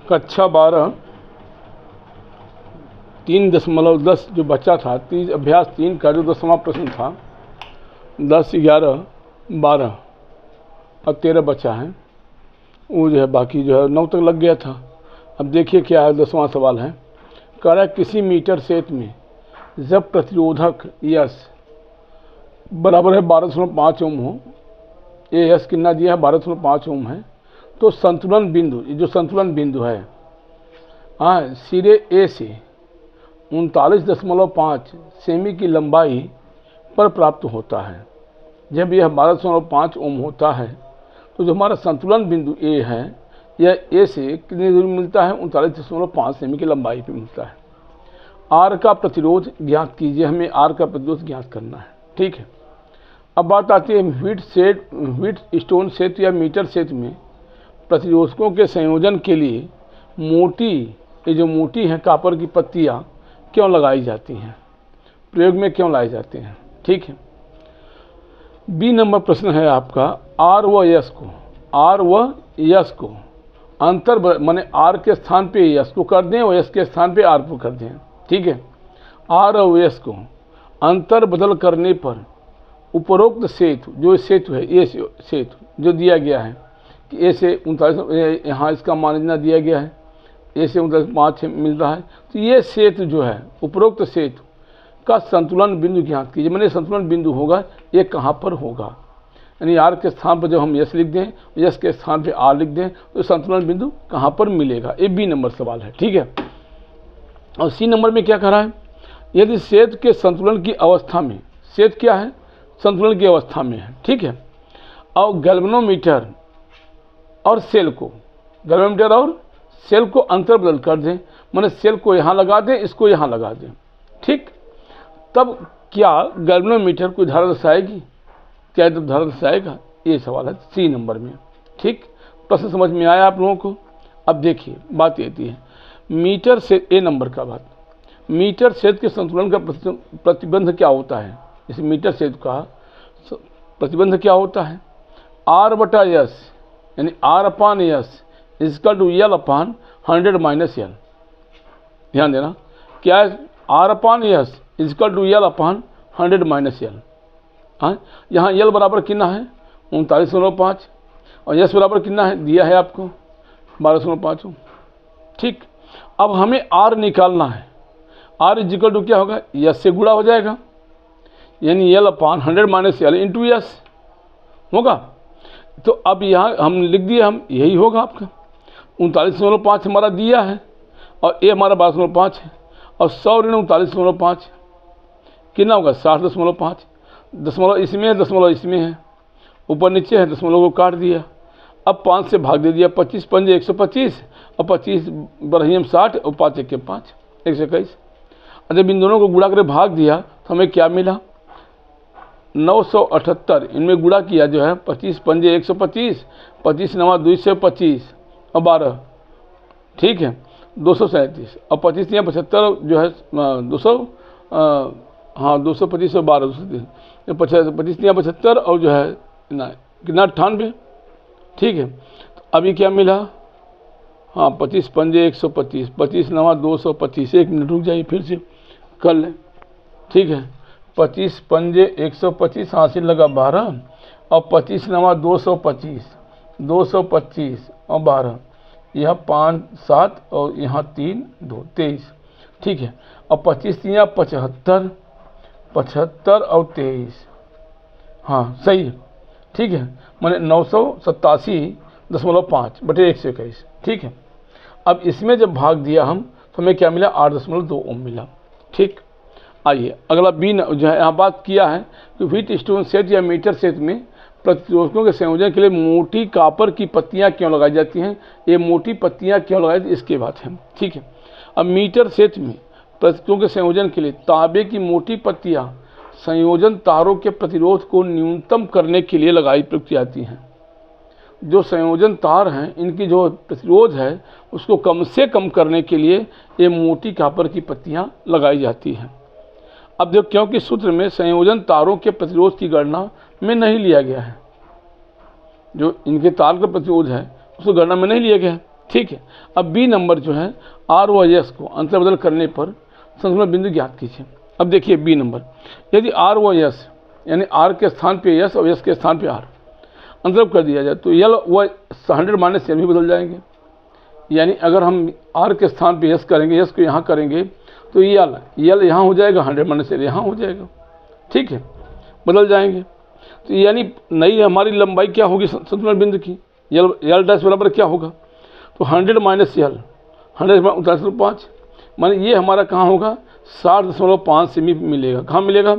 कक्षा 12 3.10 जो बच्चा था, अभ्यास 3 का जो 10वां प्रश्न था, 10, 11, 12 और 13 बच्चा है, वो जो है बाकी जो है 9 तक लग गया था। अब देखिए क्या है, 10वां सवाल है, कह रहा है किसी मीटर सेट में जब प्रतिरोधक यस बराबर है 12.5 ओम हो, ये यस कितना दिया है 12.5 ओम है, तो संतुलन बिंदु, ये जो संतुलन बिंदु है सिरे ए से 39.5 सेमी की लंबाई पर प्राप्त होता है। जब यह 12.5 ओम होता है तो जो हमारा संतुलन बिंदु ए है, यह ए से कितनी दूरी मिलता है, 39.5 सेमी की लंबाई पे मिलता है। आर का प्रतिरोध ज्ञात कीजिए, हमें आर का प्रतिरोध ज्ञात करना है। ठीक है, अब बात आती है व्हीट स्टोन सेट या मीटर सेट में प्रतिरोधकों के संयोजन के लिए मोटी, ये जो मोटी है कापर की पत्तियां क्यों लगाई जाती हैं, प्रयोग में क्यों लाई जाती हैं। ठीक है, बी नंबर प्रश्न है आपका, आर व यस को अंतर माने आर के स्थान पे यस को कर दें और यस के स्थान पे आर को कर दें। ठीक है, आर और यस को अंतर बदल करने पर उपरोक्त सेतु, जो सेतु है ये सेतु जो दिया गया है कि ए से 39, यहाँ इसका मान इतना दिया गया है, ए से 39.5 मिल रहा है, तो ये सेतु जो है उपरोक्त सेतु का संतुलन बिंदु ज्ञात कीजिए। मैंने संतुलन बिंदु होगा ये कहाँ पर होगा, यानी आर के स्थान पर जब हम यस लिख दें, यस के स्थान पे आर लिख दें, तो संतुलन बिंदु कहाँ पर मिलेगा, ये बी नंबर सवाल है। ठीक है, और सी नंबर में क्या कह रहा है, यदि सेतु के संतुलन की अवस्था में, सेतु क्या है संतुलन की अवस्था में है। ठीक है, और गैल्वेनोमीटर और सेल को, गैल्वेनोमीटर और सेल को अंतर बदल कर दें, मैंने सेल को यहाँ लगा दें, इसको यहाँ लगा दें। ठीक, तब क्या गैल्वेनोमीटर कोई धारा दर्शाएगी, क्या तब धारा दर्शाएगा, ये सवाल है सी नंबर में। ठीक, प्रश्न समझ में आया आप लोगों को। अब देखिए बात ये है, मीटर से ए नंबर का बात, मीटर सेत के संतुलन का प्रतिबंध क्या होता है, इस मीटर सेत का प्रतिबंध क्या होता है, आर बटा यस, यानी आर अपान यस इजकल टू यल अपान 100 माइनस यल। ध्यान देना, क्या है आर अपान यस इजकल टू यल अपान 100 माइनस यल। हाँ, यहाँ यल बराबर कितना है 39.5 और यस बराबर कितना है दिया है आपको 12.5। ठीक, अब हमें आर निकालना है, आर इजिकल टू क्या होगा, यस से गुणा हो जाएगा, यानी यल अपान 100 माइनस यल इंटू यस होगा। तो अब यहाँ हम लिख दिए, हम यही होगा आपका 39.5 हमारा दिया है और ए हमारा 12.5 है, और 100 ऋण 39.5 कितना होगा 60.5, दशमलव इसमें है, दशमलव इसमें है, ऊपर नीचे है, दशमलव को काट दिया। अब 5 से भाग दे दिया, 25 पंजे 125 और 25 बरहियम 60 और 5 1 5 121। जब इन दोनों को गुणा करके भाग दिया तो हमें क्या मिला 978। इनमें गुणा किया जो है 25 पंजे 125, 25 नवा 225 और 12। ठीक है, 237 और 25 या 75 जो है 200, हाँ 225 और 12 25 या 75 और जो है कितना 98। ठीक है, तो अभी क्या मिला, हाँ 25 पंजे 125, 25 नवा 225। 1 मिनट रुक जाइए फिर से कर लें। ठीक है, 25 पंजे 125 हासिल लगा 12 और 25 नवा 225, 225 और 12, यह 5 7 और यहाँ 3 2 23। ठीक है, और 25 या 75, 75 और 23, हाँ सही है। ठीक है, मैंने 987.5 बटे 121। ठीक है, अब इसमें जब भाग दिया हम तो हमें क्या मिला 8.2 ओम मिला। ठीक, आइए अगला बी जो है यहाँ बात किया है कि व्हीट स्टोन सेट या मीटर सेट में प्रतिरोधकों के संयोजन के लिए मोटी कापर की पत्तियां क्यों लगाई जाती हैं, ये मोटी पत्तियां क्यों लगाई जाती इसके बात है। ठीक है, अब मीटर सेट में प्रतिरोधकों के संयोजन के लिए तांबे की मोटी पत्तियां संयोजन तारों के प्रतिरोध को न्यूनतम करने के लिए लगाई प्रयुक्त की जाती हैं। जो संयोजन तार हैं इनकी जो प्रतिरोध है उसको कम से कम करने के लिए ये मोटी कापर की पत्तियां लगाई जाती हैं। अब देखो, क्योंकि सूत्र में संयोजन तारों के प्रतिरोध की गणना में नहीं लिया गया है, जो इनके तार का प्रतिरोध है उसको गणना में नहीं लिया गया है। ठीक है। अब बी नंबर जो है आर व एस को अंतर बदल करने पर संतुलन बिंदु ज्ञात कीजिए। अब देखिए बी नंबर, यदि आर व एस यानी आर के स्थान पे एस और एस के स्थान पे आर अंतर्भ कर दिया जाए तो यल व 100 माइनस एल भी बदल जाएंगे। यानी अगर हम आर के स्थान पे एस करेंगे, एस को यहाँ करेंगे तो यल यहाँ हो जाएगा, 100 माइनस एल यहाँ हो जाएगा। ठीक है, बदल जाएंगे। तो यानी नई हमारी लंबाई क्या होगी संतुलन बिंदु की, यल डैश बराबर क्या होगा, तो 100 माइनस यल 100 माने ये हमारा कहाँ होगा 60.5 सेमी मिलेगा। कहाँ मिलेगा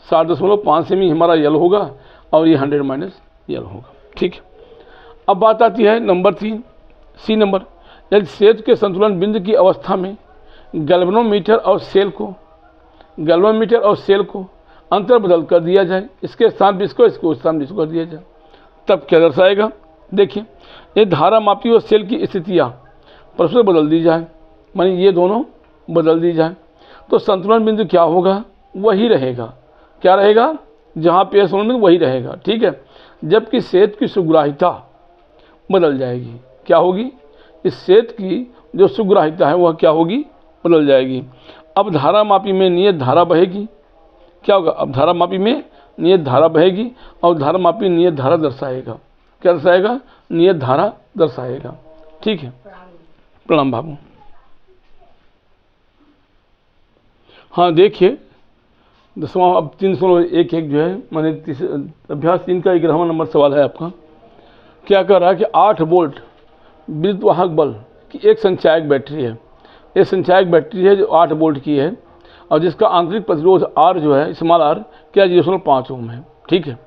60.5 सेमी हमारा यल होगा और ये 100 माइनस यल होगा। ठीक है, अब बात आती है नंबर 3 सी नंबर, यदि सेतु के संतुलन बिंदु की अवस्था में गैल्वेनोमीटर और सेल को अंतर बदल कर दिया जाए, इसके स्थान पर इसको स्थान पर इसको कर दिया जाए, तब क्या दर्शाएगा। देखिए, ये धारा मापी और सेल की स्थितियाँ परस्पर बदल दी जाए, मानी ये दोनों बदल दी जाए, तो संतुलन बिंदु क्या होगा, वही रहेगा। क्या रहेगा, जहाँ पे संतुलन बिंदु वही रहेगा। ठीक है, जबकि सेतु की सुग्राहिता बदल जाएगी। क्या होगी, इस सेतु की जो सुग्राहिता है वह क्या होगी, बदल जाएगी। अब धारा मापी में नियत धारा बहेगी। क्या होगा, अब धारा मापी में नियत धारा बहेगी और धारा मापी नियत धारा दर्शाएगा। क्या दर्शाएगा, नियत धारा दर्शाएगा। ठीक है, प्रणाम बाबू। हाँ देखिए 10वां अब 311 जो है मैंने अभ्यास 3 का 11वां नंबर सवाल है आपका। क्या कर रहा है कि 8 वोल्ट विद्युत वाहक बल की एक संचायक बैटरी है। ये संचायक बैटरी है जो 8 वोल्ट की है और जिसका आंतरिक प्रतिरोध R जो है स्मॉल r क्या 0.5 ओम है। ठीक है,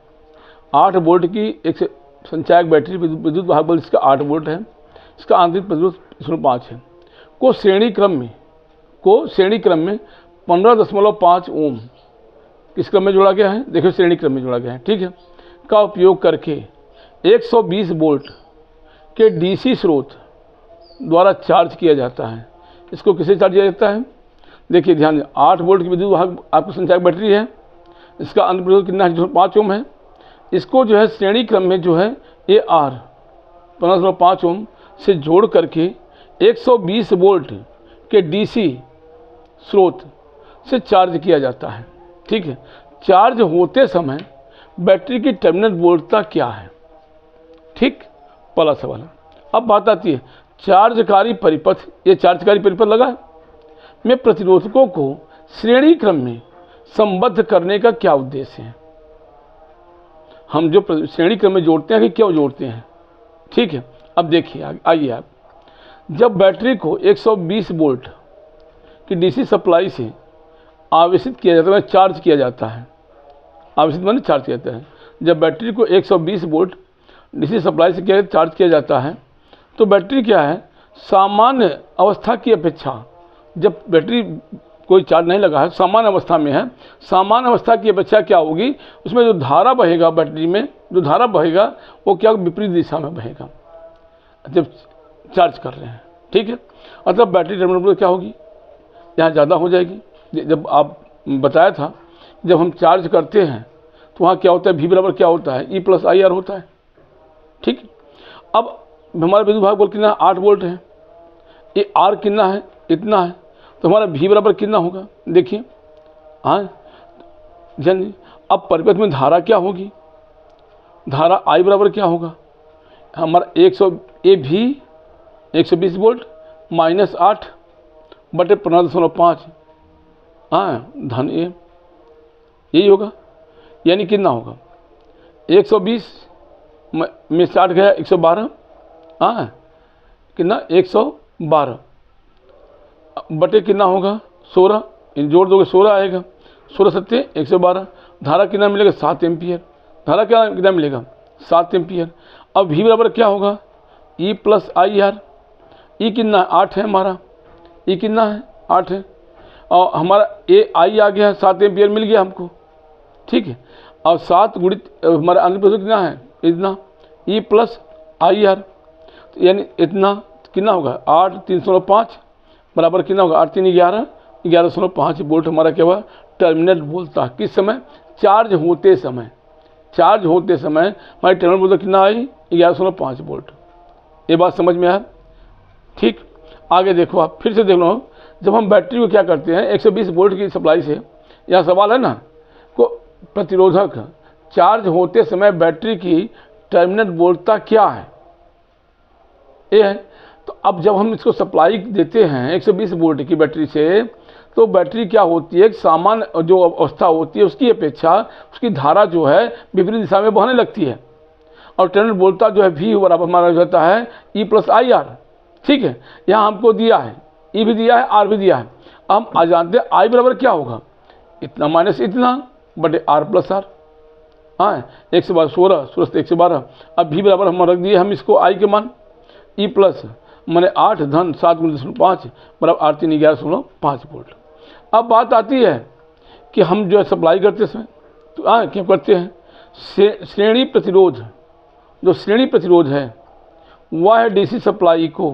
8 वोल्ट की एक संचायक बैटरी विद्युत वाहक बल जिसका 8 वोल्ट है, इसका आंतरिक प्रतिरोध 0.5 है, को श्रेणी क्रम में 15.5 ओम किस क्रम में जोड़ा गया है, देखिए श्रेणी क्रम में जोड़ा गया है। ठीक है, का उपयोग करके 120 वोल्ट के डीसी स्रोत द्वारा चार्ज किया जाता है। इसको किसे चार्ज किया जाता है, देखिए ध्यान दें, 8 वोल्ट की विद्युत वाहक आपकी संचायक बैटरी है, इसका अंत प्रतिरोध कितना है 5 ओम है। इसको जो है श्रेणी क्रम में जो है ये R 15.5 ओम से जोड़ करके 120 वोल्ट के डीसी स्रोत से चार्ज किया जाता है। ठीक है, चार्ज होते समय बैटरी की टर्मिनल वोल्टता क्या है। ठीक, पहला सवाल है। अब बात आती है चार्जकारी परिपथ, ये चार्जकारी परिपथ लगा में प्रतिरोधकों को श्रेणी क्रम में संबद्ध करने का क्या उद्देश्य है। हम जो श्रेणी क्रम में जोड़ते हैं कि क्यों जोड़ते हैं। ठीक है, अब देखिए आइए आप, जब बैटरी को 120 वोल्ट की डीसी सप्लाई से आवेशित किया जाता है, चार्ज किया जाता है, आवेशित माने चार्ज किया जाता है। जब बैटरी को 120 वोल्ट डीसी सप्लाई से चार्ज किया जाता है तो बैटरी क्या है, सामान्य अवस्था की अपेक्षा, जब बैटरी कोई चार्ज नहीं लगा है सामान्य अवस्था में है, सामान्य अवस्था की अपेक्षा क्या होगी, उसमें जो धारा बहेगा बैटरी में जो धारा बहेगा वो क्या विपरीत दिशा में बहेगा जब चार्ज कर रहे हैं। ठीक है, मतलब बैटरी टर्मिनल क्या होगी, यहाँ ज़्यादा हो जाएगी। जब आप बताया था जब हम चार्ज करते हैं तो वहाँ क्या होता है, V बराबर क्या होता है, E + IR होता है। ठीक, अब हमारा विद्युत वाहक बल कितना 8 वोल्ट है, ये R कितना है, इतना है, तो हमारा V बराबर कितना होगा, देखिए हाँ जन। अब परिपथ में धारा क्या होगी, धारा I बराबर क्या होगा, हमारा 120 वोल्ट माइनस 8 बटे 15.5 हाँ धन ए, यही होगा। यानी कितना होगा 120 में 60 गया 112 हाँ कितना 112 बटे कितना होगा 16, जोड़ दोगे 16 आएगा, 16 सत्ते 112। धारा कितना मिलेगा 7 एम्पियर, धारा कितना मिलेगा 7 एम्पियर। अब V बराबर क्या होगा E + IR, E कितना है 8 है हमारा, E कितना है 8 है और हमारा I आ गया 7 एम्पियर मिल गया हमको। ठीक है, और 7 गुणित हमारा अंतिम प्रतिरोध कितना है इतना E + IR, यानी इतना कितना होगा 8 305 बराबर कितना होगा 8 3 11 11.5 वोल्ट हमारा क्या हुआ टर्मिनल वोल्टता। किस समय, चार्ज होते समय हमारी टर्मिनल वोल्टता कितना आई 11.5 वोल्ट। ये बात समझ में आया। ठीक, आगे देखो आप फिर से देख लो, जब हम बैटरी को क्या करते हैं 120 वोल्ट की सप्लाई से, यहाँ सवाल है ना, को प्रतिरोधक चार्ज होते समय बैटरी की टर्मिनल वोल्टता क्या है, ये है। तो अब जब हम इसको सप्लाई देते हैं 120 वोल्ट की बैटरी से, तो बैटरी क्या होती है, एक सामान्य जो अवस्था होती है उसकी अपेक्षा उसकी धारा जो है विपरीत दिशा में बहने लगती है, और टर्मिनल वोल्टता जो है V बराबर हमारा जाता है E+IR। ठीक है, यहाँ हमको दिया है E भी दिया है, R भी दिया है। हम आज जानते हैं I बराबर क्या होगा, इतना माइनस इतना बटे R+R। हाँ, 1 से 12 16, 16 से 1 से 12। अब V बराबर हम रख दिए हम इसको I के मान, E प्लस मैंने 8 धन 7 बराबर 8 3 11.5 वोल्ट। अब बात आती है कि हम जो है सप्लाई करते समय तो क्या करते हैं, श्रेणी प्रतिरोध, जो श्रेणी प्रतिरोध है वह है डीसी सप्लाई को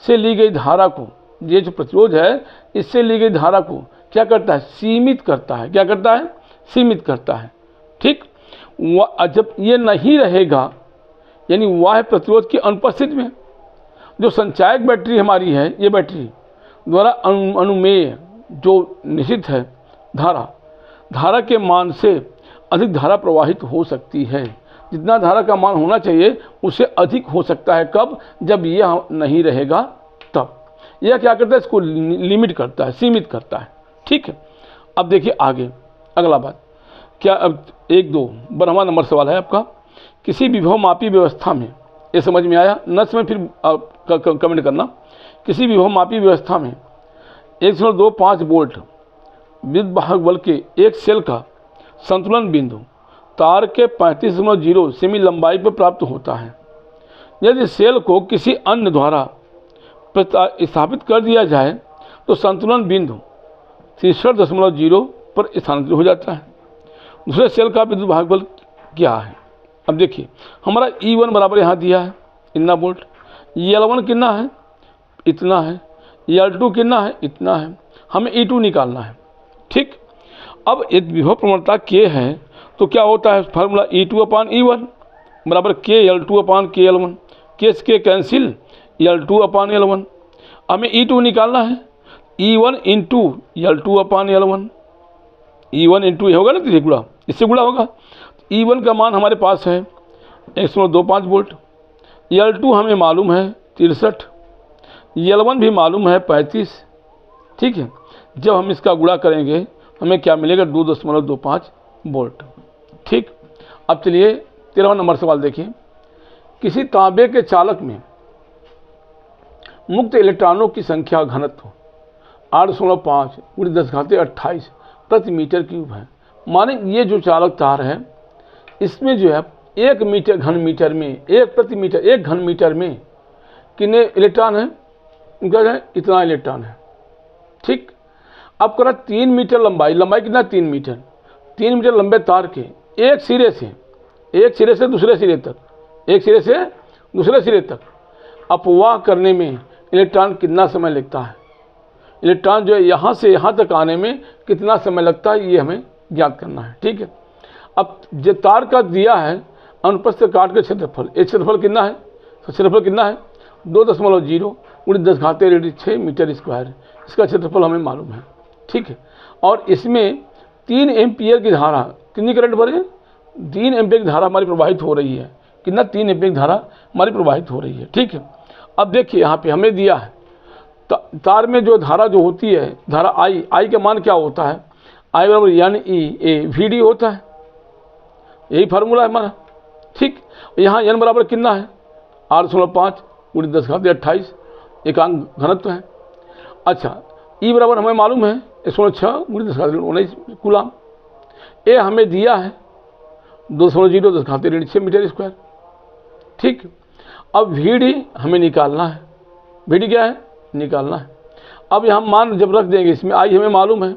से ली गई धारा को, ये जो प्रतिरोध है इससे ली गई धारा को क्या करता है, सीमित करता है। क्या करता है, सीमित करता है। ठीक, जब ये नहीं रहेगा यानी वह प्रतिरोध की अनुपस्थिति में जो संचायक बैटरी हमारी है, ये बैटरी द्वारा अनुमेय जो निश्चित है धारा के मान से अधिक धारा प्रवाहित हो सकती है। जितना धारा का मान होना चाहिए उससे अधिक हो सकता है। कब, जब यह नहीं रहेगा तब। यह क्या करता है, इसको लिमिट करता है, सीमित करता है। ठीक है, अब देखिए आगे अगला बात क्या, अब 1-2 12वां नंबर सवाल है आपका, किसी विभव मापी व्यवस्था में, ये समझ में आया न समय फिर कमेंट करना, किसी विभव मापी व्यवस्था में 1.25 वोल्ट विद्युत वाहक बल के एक सेल का संतुलन बिंदु तार के 35.0 सेमी लंबाई पर प्राप्त होता है। यदि सेल को किसी अन्य द्वारा स्थापित कर दिया जाए तो संतुलन बिंदु 63.0 पर स्थानांतरित हो जाता है। दूसरे सेल का विद्युत वाहक बल क्या है, अब देखिए हमारा E1 बराबर यहाँ दिया है इतना वोल्ट, L1 कितना है, इतना है, L2 कितना है, इतना है, हमें E2 निकालना है। ठीक, अब एक विभव प्रवणता K है तो क्या होता है फार्मूला E2/E1 बराबर KL2/KL1, K से K कैंसिल, L2/L1। हमें E2 निकालना है, E1 into L2/L1, E1 into ये होगा ना, तो गुणा इससे गुणा होगा। E1 का मान हमारे पास है 1.25 वोल्ट, L2 हमें मालूम है 63, L1 भी मालूम है 35। ठीक है, जब हम इसका गुणा करेंगे हमें क्या मिलेगा, 2.25 वोल्ट। ठीक, अब चलिए 13वां नंबर सवाल देखिए, किसी तांबे के चालक में मुक्त इलेक्ट्रॉनों की संख्या घनत्व 8.5 × 10⁻28 प्रति मीटर क्यूब है। माने ये जो चालक तार है इसमें जो है 1 मीटर घन मीटर में, 1 घन मीटर में कितने इलेक्ट्रॉन है, उनका है इतना इलेक्ट्रॉन है। ठीक, अब करा 3 मीटर लंबाई कितना, 3 मीटर, 3 मीटर लंबे तार के एक सिरे से दूसरे सिरे तक, एक सिरे से दूसरे सिरे तक अपवाह करने में इलेक्ट्रॉन कितना समय लगता है, इलेक्ट्रॉन जो है यहाँ से यहाँ तक आने में कितना समय लगता है, ये हमें ज्ञात करना है। ठीक है, अब जो तार का दिया है अनुप्रस्थ काट के क्षेत्रफल, एक क्षेत्रफल कितना है, क्षेत्रफल कितना है 2.0 × 10⁻6 मीटर स्क्वायर, इसका क्षेत्रफल हमें मालूम है। ठीक है, और इसमें 3 एम्पियर की धारा, कितनी करंट भरे, 3 एम्पियर की धारा हमारी प्रवाहित हो रही है। कितना, 3 एम्पियर की धारा हमारी प्रवाहित हो रही है। ठीक है, अब देखिए यहाँ पे हमें दिया है तार में जो धारा जो होती है, धारा I का मान क्या होता है, I बराबर NE/VD होता है, यही फार्मूला है हमारा। ठीक, यहाँ N बराबर कितना है 8.5 × 10⁻28 एकांक घनत्व है। अच्छा, E बराबर हमें मालूम है 106 × 10⁻19 कूलाम। ए हमें दिया है 2.0 10⁻6 मीटर स्क्वायर। ठीक, अब VD हमें निकालना है, VD क्या है, निकालना है। अब यहाँ मान जब रख देंगे इसमें I हमें मालूम है,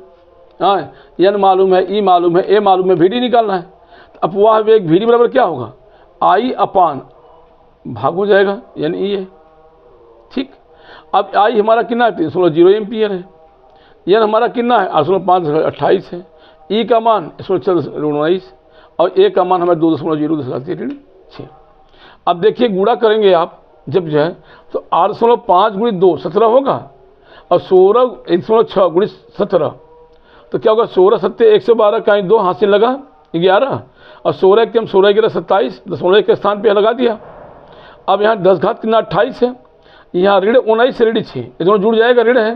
हाँ, N मालूम है, E मालूम है, A मालूम है, VD निकालना है। तो अपवाह वेग VD बराबर क्या होगा, I/, भाग हो जाएगा यानी E है। ठीक, अब I हमारा कितना है 3.0 एम्पियर है, N हमारा कितना है 8.5 है, E का मान 106.19 और A का मान हमें 2.0 10⁻6। अब देखिए गुणा करेंगे आप जब जो है तो 8.5 गुणित 2 17 होगा, और 16.6 गुणित 17 तो क्या होगा, 16 सत्ते 112 का 2 हाथ से लगा 11, और 16 के हम 16 11 27, 0.1 के स्थान पे लगा दिया। अब यहाँ 10 घात कितना 28 है, यहाँ ऋण 19 ऋण 6, ये दोनों जुड़ जाएगा, ऋण है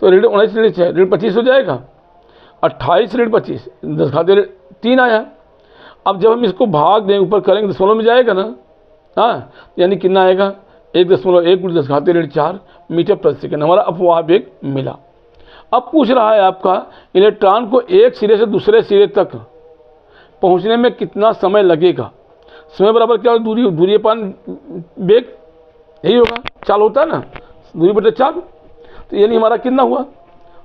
तो ऋण 19 ऋण 6 ऋण 25 हो जाएगा, 28 ऋण 25 10 घात 3 आया। अब जब हम इसको भाग दें ऊपर करेंगे दशमलव में जाएगा ना, हाँ, यानी कितना आएगा 1.1 × 10 घात ऋण 4 मीटर प्रति सेकंड हमारा अपवाह वेग मिला। अब पूछ रहा है आपका इलेक्ट्रॉन को एक सिरे से दूसरे सिरे तक पहुंचने में कितना समय लगेगा। समय बराबर क्या होगा, दूरी अपान वेग, यही होगा, चाल होता है ना, दूरी बटे चाल। तो यानी हमारा कितना हुआ,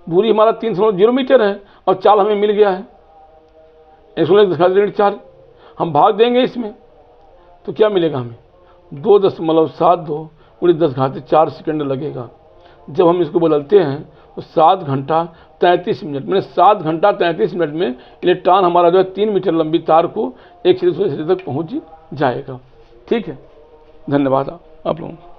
दूरी हमारा 3.0 मीटर है और चाल हमें मिल गया है 1.4। हम भाग देंगे इसमें तो क्या मिलेगा हमें, 2.72 × 10 घात 4 सेकंड लगेगा। जब हम इसको बदलते हैं तो 7 घंटा 33 मिनट, मैंने 7 घंटा 33 मिनट में इलेक्ट्रॉन हमारा जो है 3 मीटर लंबी तार को एक सिरे से दूसरे सिरे तक पहुंच जाएगा। ठीक है, धन्यवाद आप लोगों को।